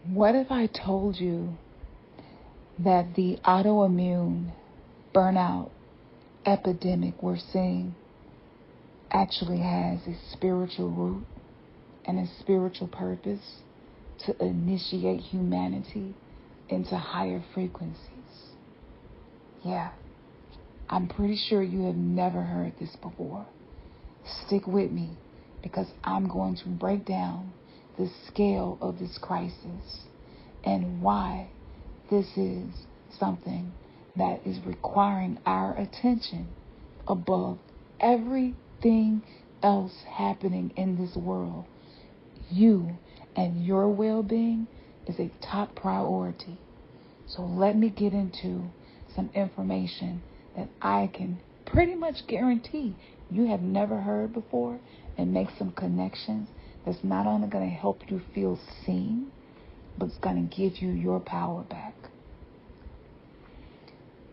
What if I told you that the autoimmune burnout epidemic we're seeing actually has a spiritual root and a spiritual purpose to initiate humanity into higher frequencies? Yeah, I'm pretty sure you have never heard this before. Stick with me, because I'm going to break down the scale of this crisis and why this is something that is requiring our attention above everything else happening in this world. You and your well-being is a top priority. So let me get into some information that I can pretty much guarantee you have never heard before, and make some connections that's not only going to help you feel seen, but it's going to give you your power back.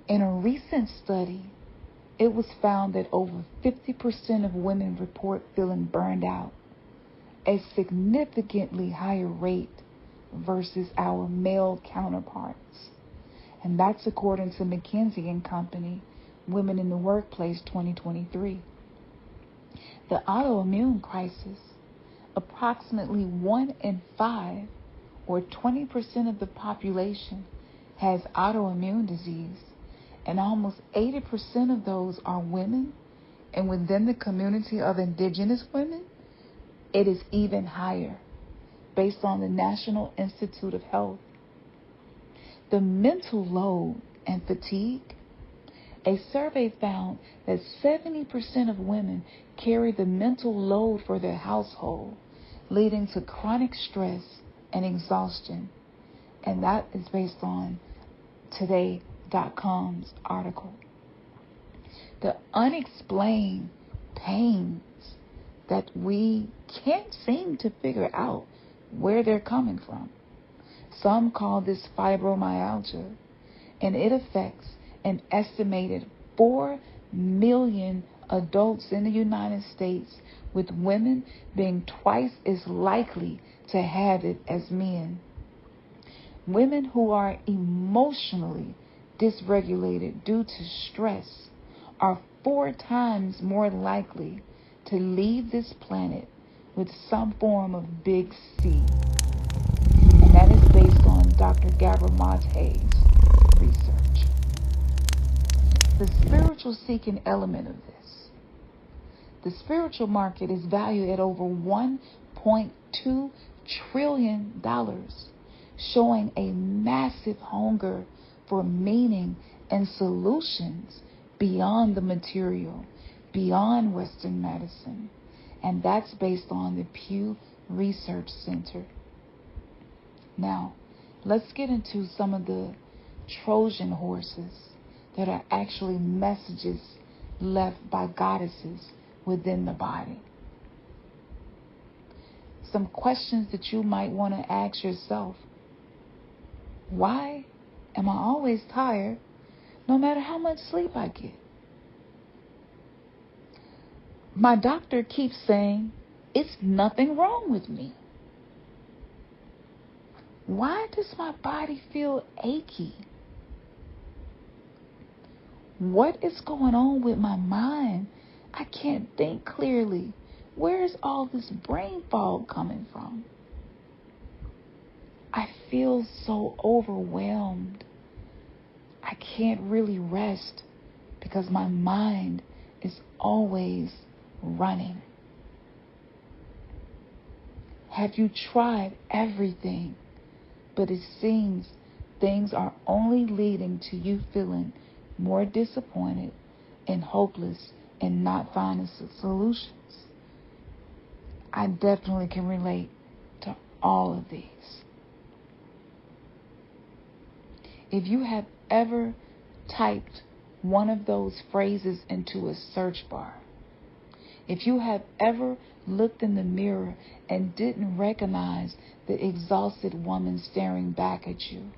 In a recent study, it was found that over 50% of women report feeling burned out, a significantly higher rate versus our male counterparts. And that's according to McKinsey & Company, Women in the Workplace 2023. The autoimmune crisis, approximately 1 in 5, or 20% of the population, has autoimmune disease, and almost 80% of those are women, and within the community of indigenous women, it is even higher, based on the National Institute of Health. The mental load and fatigue. A survey found that 70% of women carry the mental load for their household, leading to chronic stress and exhaustion. And that is based on Today.com's article. The unexplained pains that we can't seem to figure out where they're coming from. Some call this fibromyalgia, and it affects an estimated 4 million adults in the United States, with women being twice as likely to have it as men. Women who are emotionally dysregulated due to stress are 4 times more likely to leave this planet with some form of big C. And that is based on Dr. Gabor Mate's research. The spiritual seeking element of this. The spiritual market is valued at over $1.2 trillion, showing a massive hunger for meaning and solutions beyond the material, beyond Western medicine. And that's based on the Pew Research Center. Now, let's get into some of the Trojan horses that are actually messages left by goddesses within the body. Some questions that you might want to ask yourself. Why am I always tired no matter how much sleep I get? My doctor keeps saying it's nothing wrong with me. Why does my body feel achy? What is going on with my mind? I can't think clearly. Where is all this brain fog coming from? I feel so overwhelmed. I can't really rest because my mind is always running. Have you tried everything, but it seems things are only leading to you feeling more disappointed and hopeless and not finding solutions? I definitely can relate to all of these. If you have ever typed one of those phrases into a search bar, if you have ever looked in the mirror and didn't recognize the exhausted woman staring back at you,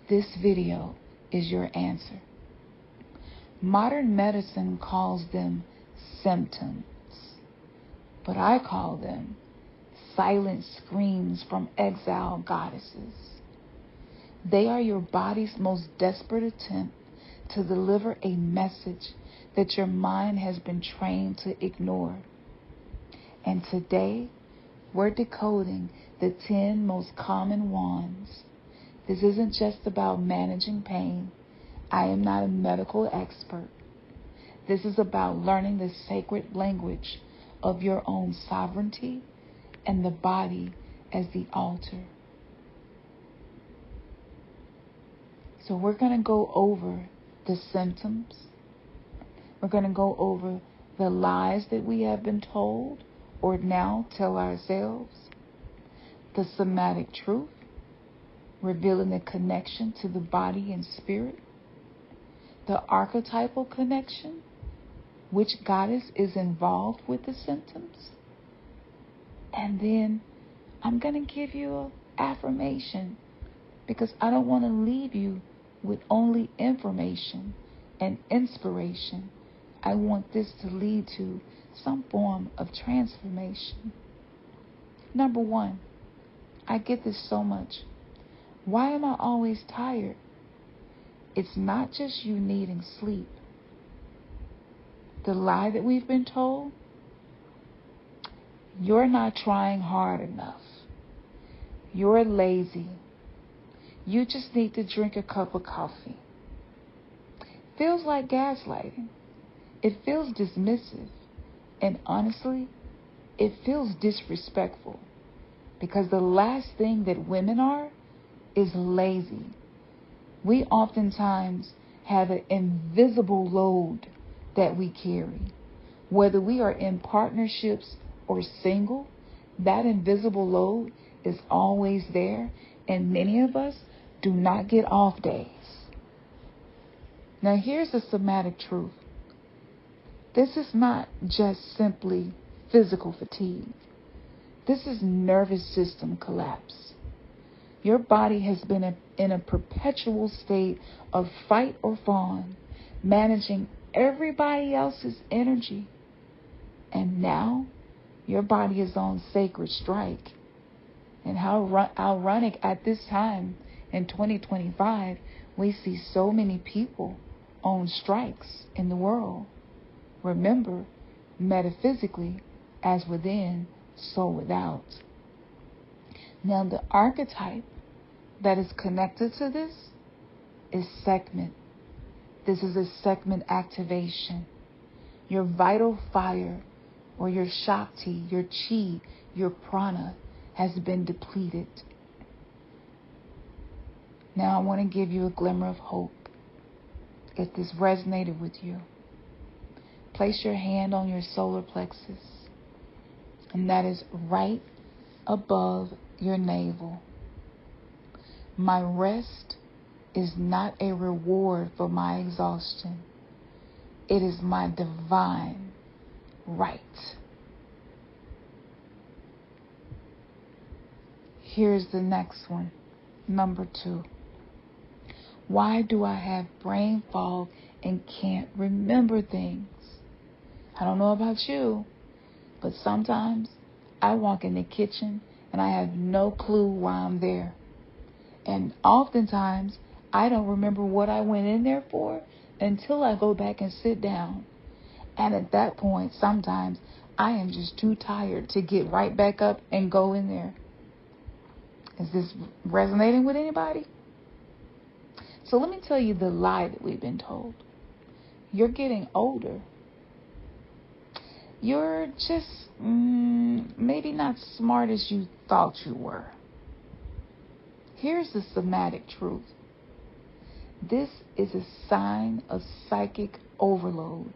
this video is your answer. Modern medicine calls them symptoms, but I call them silent screams from exiled goddesses. They are your body's most desperate attempt to deliver a message that your mind has been trained to ignore. And today, we're decoding the 10 most common wands. This isn't just about managing pain. I am not a medical expert. This is about learning the sacred language of your own sovereignty and the body as the altar. So we're going to go over the symptoms. We're going to go over the lies that we have been told or now tell ourselves. The somatic truth, revealing the connection to the body and spirit. The archetypal connection, which goddess is involved with the symptoms. And then I'm going to give you an affirmation because I don't want to leave you with only information and inspiration. I want this to lead to some form of transformation. Number one, I get this so much. Why am I always tired? It's not just you needing sleep. The lie that we've been told, you're not trying hard enough. You're lazy. You just need to drink a cup of coffee. Feels like gaslighting. It feels dismissive. And honestly, it feels disrespectful. Because the last thing that women are is lazy. We oftentimes have an invisible load that we carry. Whether we are in partnerships or single, that invisible load is always there, and many of us do not get off days. Now here's the somatic truth. This is not just simply physical fatigue. This is nervous system collapse. Your body has been in a perpetual state of fight or fawn, managing everybody else's energy. And now your body is on sacred strike. And how ironic at this time in 2025, we see so many people on strikes in the world. Remember, metaphysically, as within, so without. Now, the archetype that is connected to this is Sekhmet. This is a Sekhmet activation. Your vital fire or your Shakti, your Chi, your Prana has been depleted. Now I want to give you a glimmer of hope. If this resonated with you, place your hand on your solar plexus, and that is right above your navel. My rest is not a reward for my exhaustion. It is my divine right. Here's the next one, number 2. Why do I have brain fog and can't remember things? I don't know about you, but sometimes I walk in the kitchen and I have no clue why I'm there. And oftentimes I don't remember what I went in there for until I go back and sit down. And at that point, sometimes I am just too tired to get right back up and go in there. Is this resonating with anybody? So let me tell you the lie that we've been told. You're getting older. You're just maybe not smart as you thought you were. Here's the somatic truth. This is a sign of psychic overload.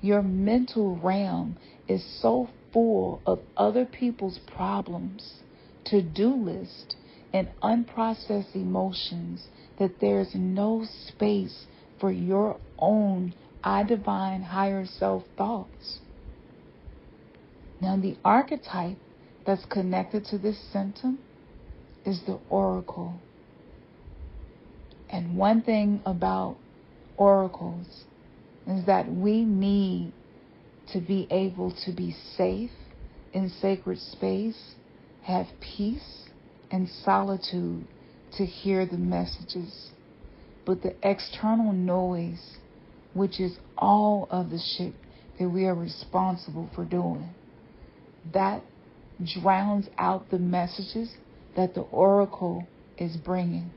Your mental realm is so full of other people's problems, to-do list, and unprocessed emotions that there's no space for your own I divine higher self thoughts. Now the archetype that's connected to this symptom is the oracle. And one thing about oracles is that we need to be able to be safe, in sacred space have peace and solitude to hear the messages. But the external noise, which is all of the shit that we are responsible for doing, that drowns out the messages that the oracle is bringing.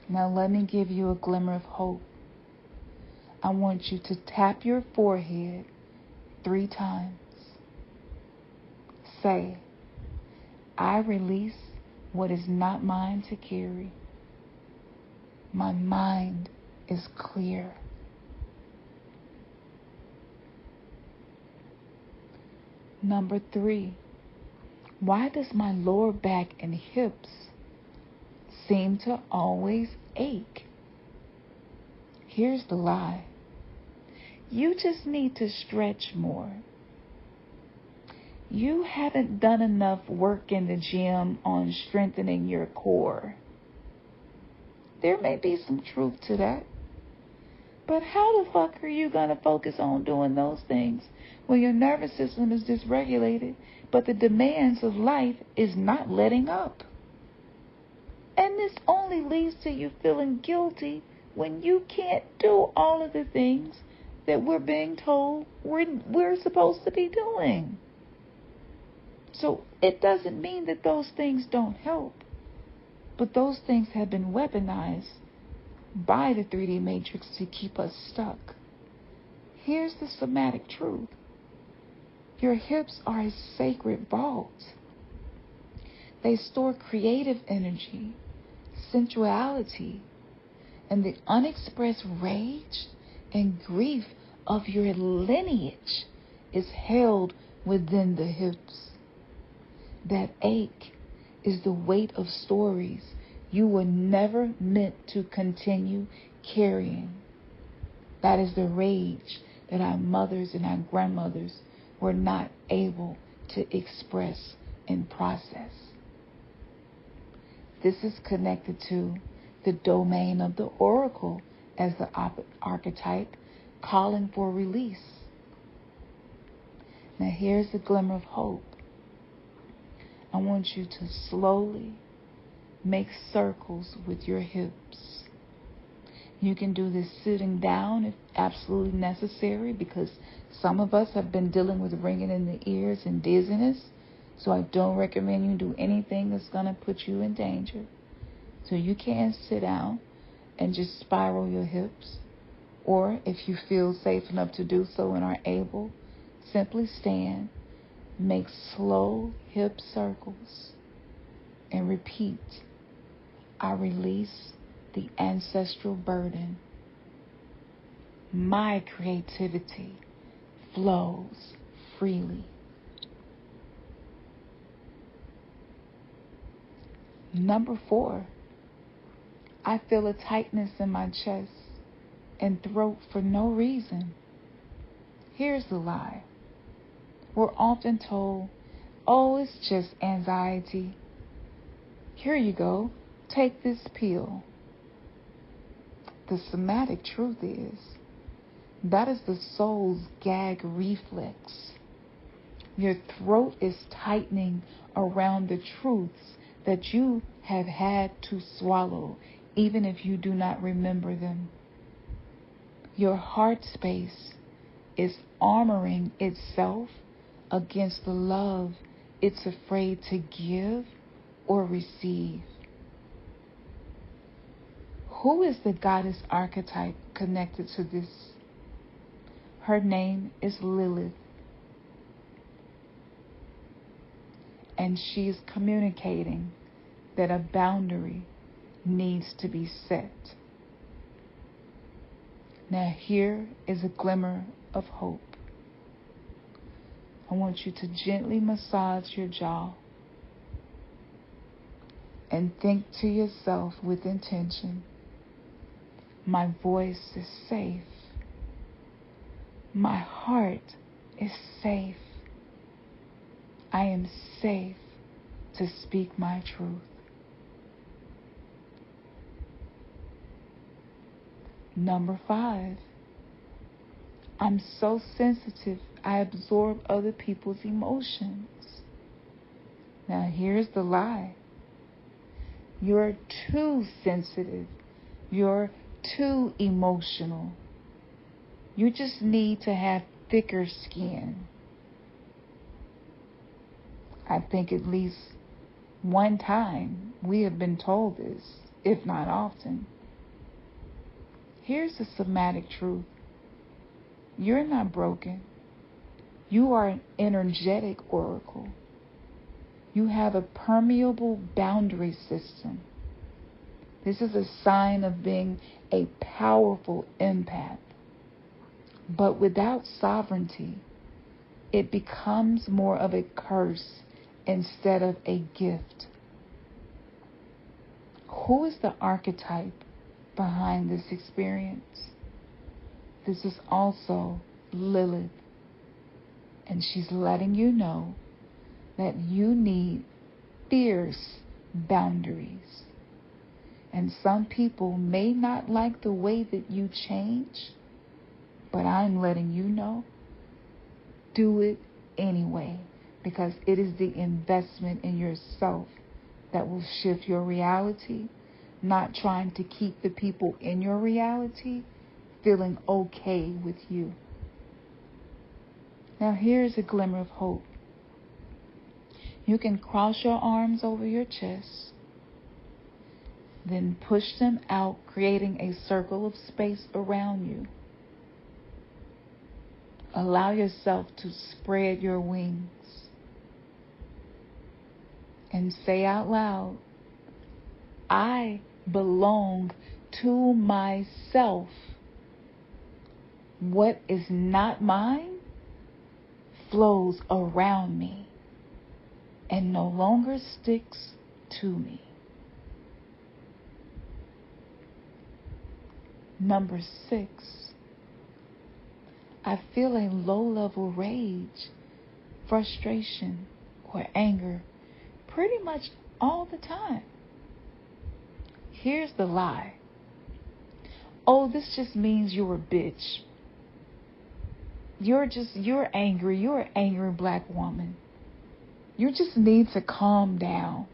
Now let me give you a glimmer of hope. I want you to tap your forehead 3 times. Say, I release what is not mine to carry. My mind is clear. Number 3, why does my lower back and hips seem to always ache? Here's the lie. You just need to stretch more. You haven't done enough work in the gym on strengthening your core. There may be some truth to that. But how the fuck are you going to focus on doing those things when your nervous system is dysregulated, but the demands of life is not letting up? And this only leads to you feeling guilty when you can't do all of the things that we're being told we're supposed to be doing. So it doesn't mean that those things don't help, but those things have been weaponized by the 3D matrix to keep us stuck. Here's the somatic truth. Your hips are a sacred vault. They store creative energy, sensuality, and the unexpressed rage and grief of your lineage is held within the hips. That ache is the weight of stories you were never meant to continue carrying. That is the rage that our mothers and our grandmothers were not able to express and process. This is connected to the domain of the oracle as the archetype calling for release. Now here's the glimmer of hope. I want you to slowly make circles with your hips. You can do this sitting down if absolutely necessary, because some of us have been dealing with ringing in the ears and dizziness. So I don't recommend you do anything that's going to put you in danger. So you can sit down and just spiral your hips. Or if you feel safe enough to do so and are able, simply stand, make slow hip circles, and repeat, I release the ancestral burden. My creativity flows freely. Number 4, I feel a tightness in my chest and throat for no reason. Here's the lie. We're often told, oh, it's just anxiety. Here you go. Take this pill. The somatic truth is, that is the soul's gag reflex. Your throat is tightening around the truths that you have had to swallow, even if you do not remember them. Your heart space is armoring itself against the love it's afraid to give or receive. Who is the goddess archetype connected to this? Her name is Lilith. And she is communicating that a boundary needs to be set. Now here is a glimmer of hope. I want you to gently massage your jaw and think to yourself with intention, my voice is safe. My heart is safe. I am safe to speak my truth. Number 5, I'm so sensitive I absorb other people's emotions. Now here's the lie. You're too sensitive. You're too emotional. You just need to have thicker skin. I think at least one time we have been told this, if not often. Here's the somatic truth. You're not broken. You are an energetic oracle. You have a permeable boundary system. This is a sign of being a powerful empath. But without sovereignty, it becomes more of a curse instead of a gift. Who is the archetype behind this experience? This is also Lilith. And she's letting you know that you need fierce boundaries. And some people may not like the way that you change, but I'm letting you know, do it anyway, because it is the investment in yourself that will shift your reality, not trying to keep the people in your reality feeling okay with you. Now here's a glimmer of hope. You can cross your arms over your chest, then push them out, creating a circle of space around you. Allow yourself to spread your wings and say out loud, I belong to myself. What is not mine flows around me and no longer sticks to me. Number 6, I feel a low-level rage, frustration, or anger pretty much all the time. Here's the lie. Oh, this just means you're a bitch. You're angry. You're an angry black woman. You just need to calm down.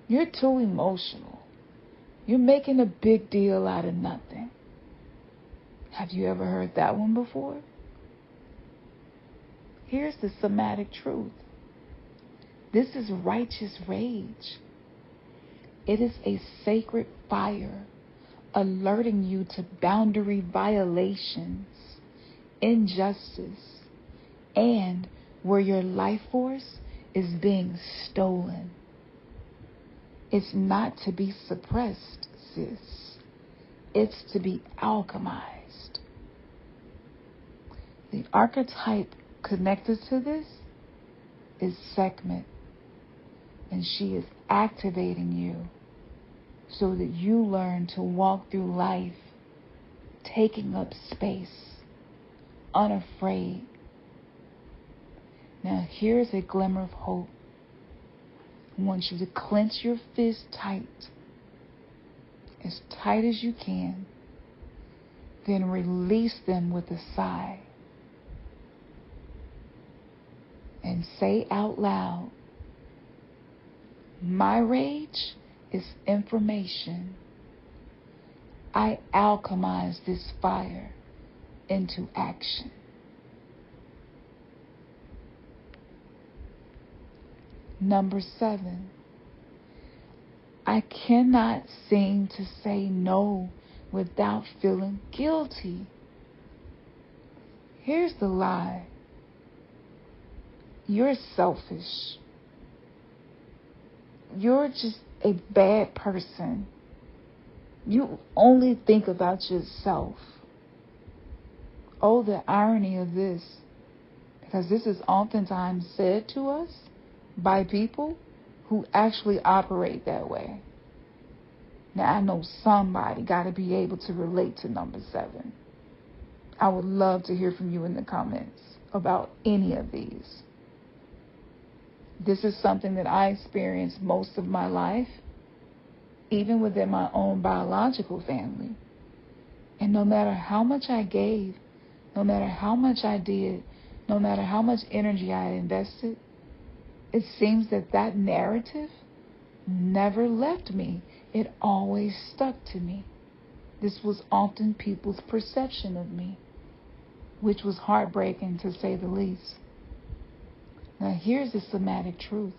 You're too emotional. You're making a big deal out of nothing. Have you ever heard that one before? Here's the somatic truth. This is righteous rage. It is a sacred fire alerting you to boundary violations, injustice, and where your life force is being stolen. It's not to be suppressed, sis. It's to be alchemized. The archetype connected to this is Sekhmet, and she is activating you so that you learn to walk through life taking up space, unafraid. Now here's a glimmer of hope. I want you to clench your fist tight as you can, then release them with a sigh. And say out loud, my rage is information. I alchemize this fire into action. Number 7, I cannot seem to say no without feeling guilty. Here's the lie. You're selfish. You're just a bad person. You only think about yourself. Oh, the irony of this. Because this is oftentimes said to us by people who actually operate that way. Now, I know somebody got to be able to relate to number 7. I would love to hear from you in the comments about any of these. This is something that I experienced most of my life, even within my own biological family. And no matter how much I gave, no matter how much I did, no matter how much energy I had invested, it seems that that narrative never left me. It always stuck to me. This was often people's perception of me, which was heartbreaking to say the least. Now here's the somatic truth.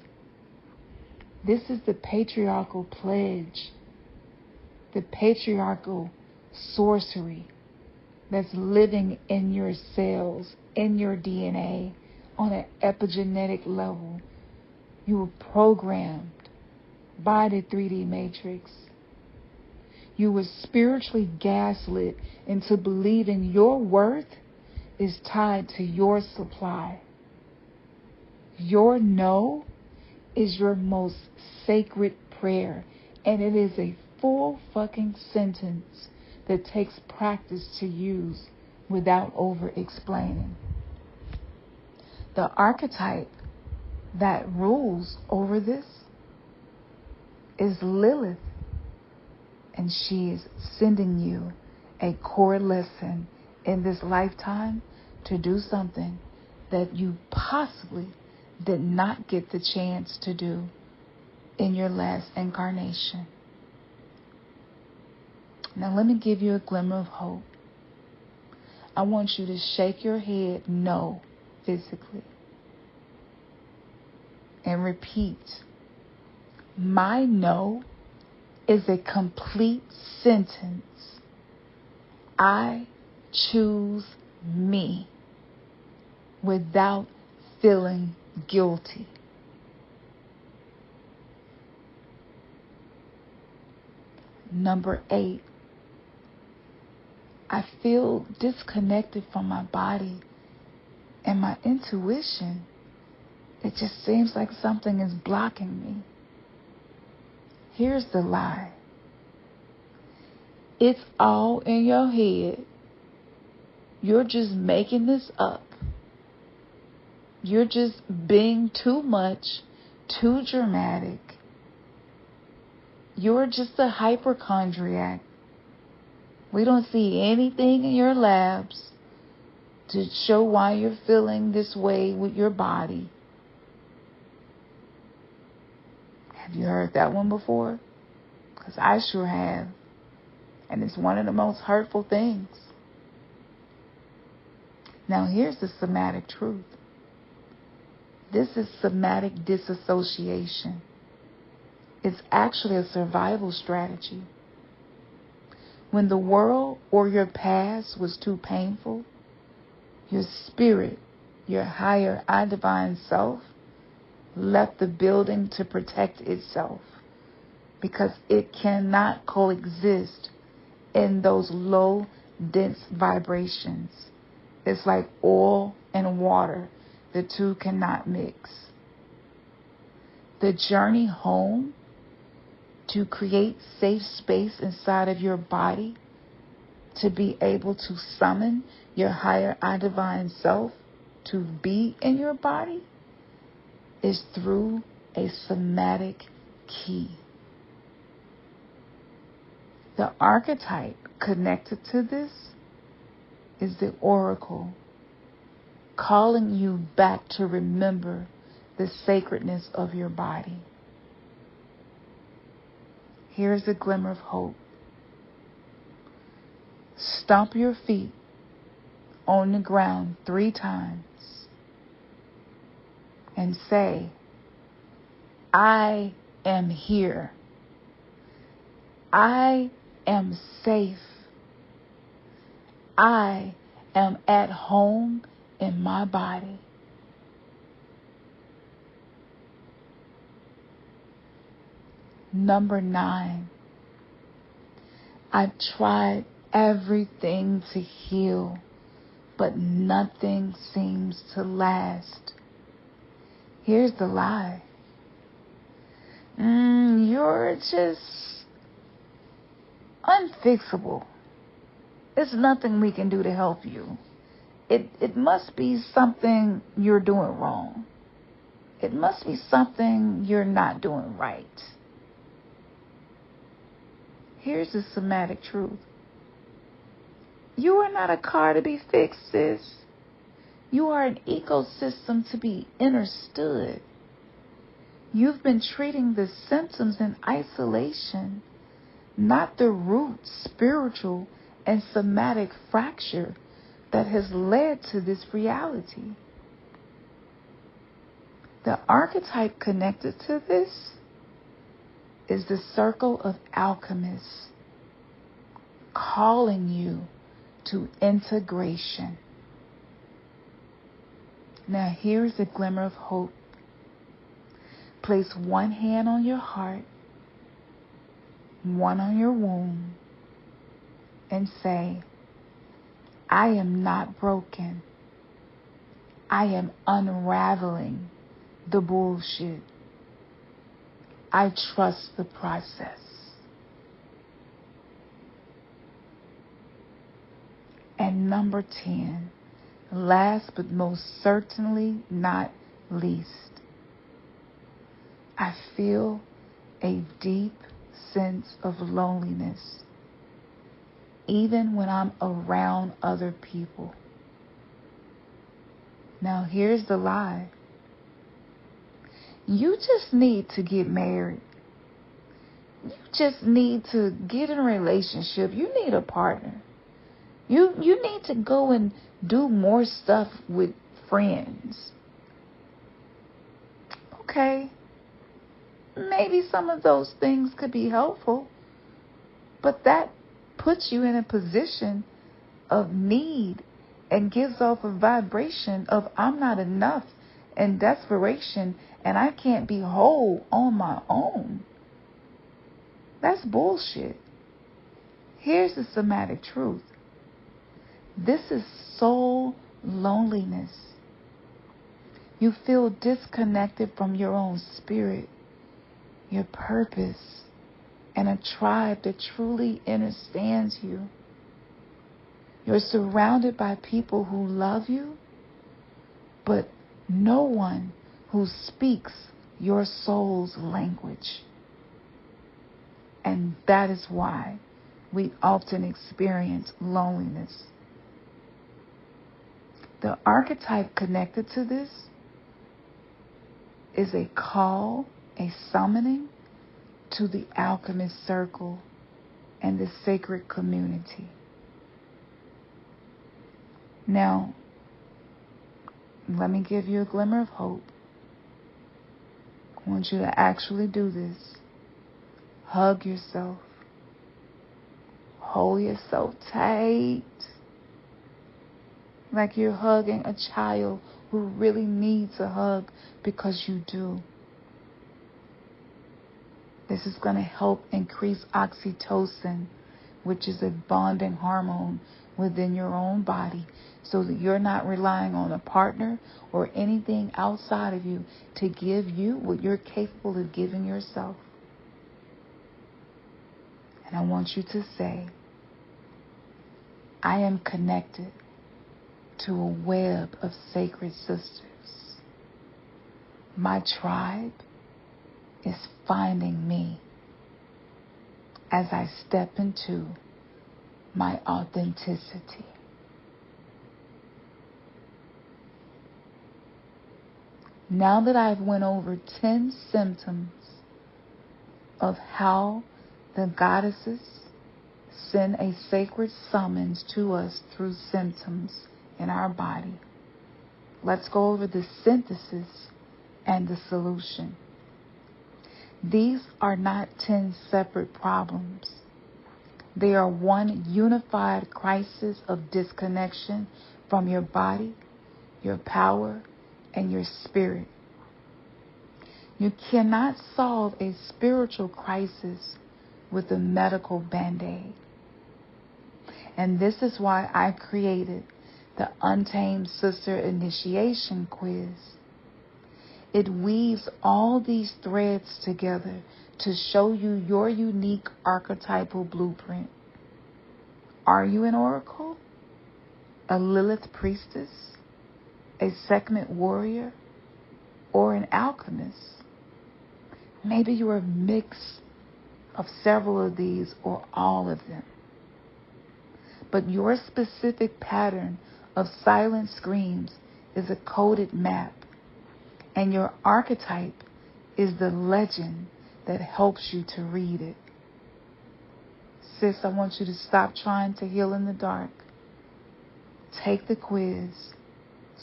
This is the patriarchal pledge, the patriarchal sorcery that's living in your cells, in your DNA, on an epigenetic level. You were programmed by the 3D matrix. You were spiritually gaslit into believing your worth is tied to your supply. Your no is your most sacred prayer, and it is a full fucking sentence that takes practice to use without over-explaining. The archetype that rules over this is Lilith, and she is sending you a core lesson in this lifetime to do something that you possibly did not get the chance to do in your last incarnation. Now let me give you a glimmer of hope. I want you to shake your head no physically and repeat, my no is a complete sentence. I choose me without feeling guilty. Number 8, I feel disconnected from my body and my intuition. It just seems like something is blocking me. Here's the lie. It's all in your head. You're just making this up. You're just being too much, too dramatic. You're just a hypochondriac. We don't see anything in your labs to show why you're feeling this way with your body. Have you heard that one before? Because I sure have. And it's one of the most hurtful things. Now here's the somatic truth. This is somatic disassociation. It's actually a survival strategy. When the world or your past was too painful, your spirit, your higher I divine self, left the building to protect itself because it cannot coexist in those low, dense vibrations. It's like oil and water. The two cannot mix. The journey home to create safe space inside of your body to be able to summon your higher I divine self to be in your body is through a somatic key. The archetype connected to this is the oracle, calling you back to remember the sacredness of your body. Here's a glimmer of hope. Stomp your feet on the ground 3 times and say, I am here. I am safe. I am at home in my body. Number 9, I've tried everything to heal, but nothing seems to last. Here's the lie. You're just unfixable. There's nothing we can do to help you. It must be something you're doing wrong. It must be something you're not doing right. Here's the somatic truth. You are not a car to be fixed, sis. You are an ecosystem to be understood. You've been treating the symptoms in isolation, not the root spiritual and somatic fracture that has led to this reality. The archetype connected to this is the circle of alchemists, calling you to integration. Now here's a glimmer of hope. Place one hand on your heart, one on your womb, and say, I am not broken. I am unraveling the bullshit. I trust the process. And number 10, last but most certainly not least, I feel a deep sense of loneliness, even when I'm around other people. Now here's the lie. You just need to get married. You just need to get in a relationship. You need a partner. You need to go and do more stuff with friends. Okay. Maybe some of those things could be helpful, but that puts you in a position of need and gives off a vibration of I'm not enough and desperation and I can't be whole on my own. That's bullshit. Here's the somatic truth. This is soul loneliness. You feel disconnected from your own spirit, your purpose, and a tribe that truly understands you. You're surrounded by people who love you, but no one who speaks your soul's language. And that is why we often experience loneliness. The archetype connected to this is a call, a summoning to the alchemist circle and the sacred community. Now, let me give you a glimmer of hope. I want you to actually do this. Hug yourself. Hold yourself tight. Like you're hugging a child who really needs a hug because you do. This is going to help increase oxytocin, which is a bonding hormone within your own body, so that you're not relying on a partner or anything outside of you to give you what you're capable of giving yourself. And I want you to say, I am connected to a web of sacred sisters. My tribe is finding me as I step into my authenticity. Now that I've went over 10 symptoms of how the goddesses send a sacred summons to us through symptoms in our body, let's go over the synthesis and the solution. These are not 10 separate problems. They are one unified crisis of disconnection from your body, your power, and your spirit. You cannot solve a spiritual crisis with a medical band-aid. And this is why I created the Untamed Sister Initiation Quiz. It weaves all these threads together to show you your unique archetypal blueprint. Are you an oracle? A Lilith priestess? A Sekhmet warrior? Or an alchemist? Maybe you're a mix of several of these or all of them. But your specific pattern of silent screams is a coded map, and your archetype is the legend that helps you to read it. Sis, I want you to stop trying to heal in the dark. Take the quiz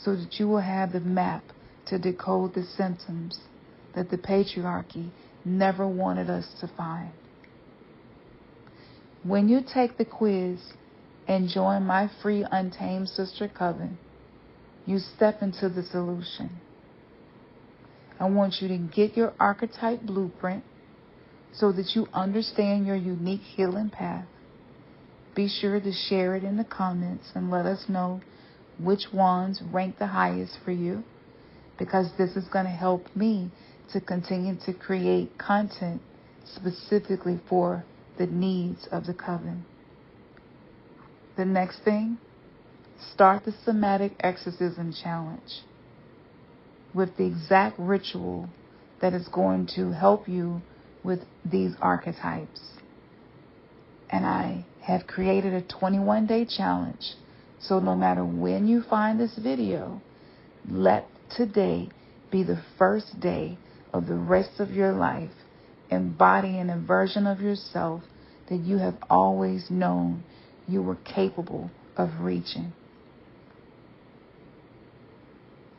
so that you will have the map to decode the symptoms that the patriarchy never wanted us to find. When you take the quiz and join my free Untamed Sister Coven, you step into the solution. I want you to get your archetype blueprint so that you understand your unique healing path. Be sure to share it in the comments and let us know which ones rank the highest for you, because this is going to help me to continue to create content specifically for the needs of the coven. The next thing, start the somatic exorcism challenge with the exact ritual that is going to help you with these archetypes. And I have created a 21-day challenge. So no matter when you find this video, let today be the first day of the rest of your life, embodying a version of yourself that you have always known you were capable of reaching.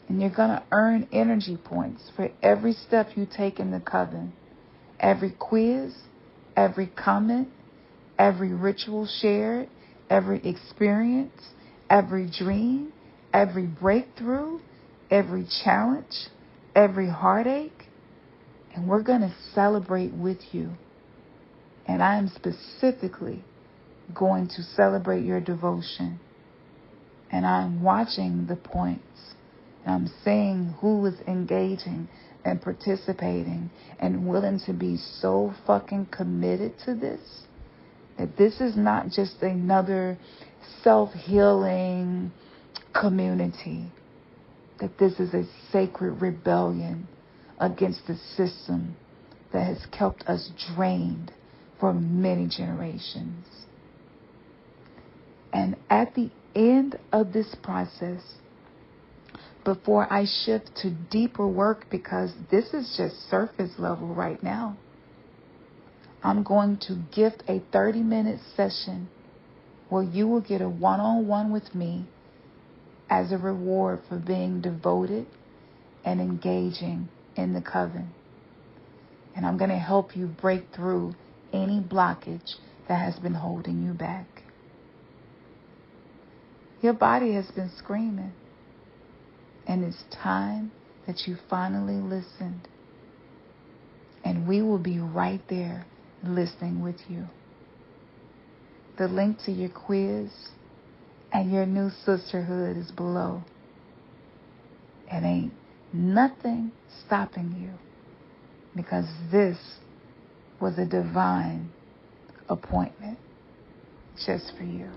And you're going to earn energy points for every step you take in the coven. Every quiz, every comment, every ritual shared, every experience, every dream, every breakthrough, every challenge, every heartache. And we're going to celebrate with you. And I am specifically going to celebrate your devotion. And I'm watching the points. And I'm seeing who is engaging and participating and willing to be so fucking committed to this, that this is not just another self-healing community, that this is a sacred rebellion against the system that has kept us drained for many generations. And at the end of this process, before I shift to deeper work, because this is just surface level right now, I'm going to gift a 30-minute session where you will get a one-on-one with me as a reward for being devoted and engaging in the coven. And I'm going to help you break through any blockage that has been holding you back. Your body has been screaming. And it's time that you finally listened. And we will be right there listening with you. The link to your quiz and your new sisterhood is below. And ain't nothing stopping you, because this was a divine appointment just for you.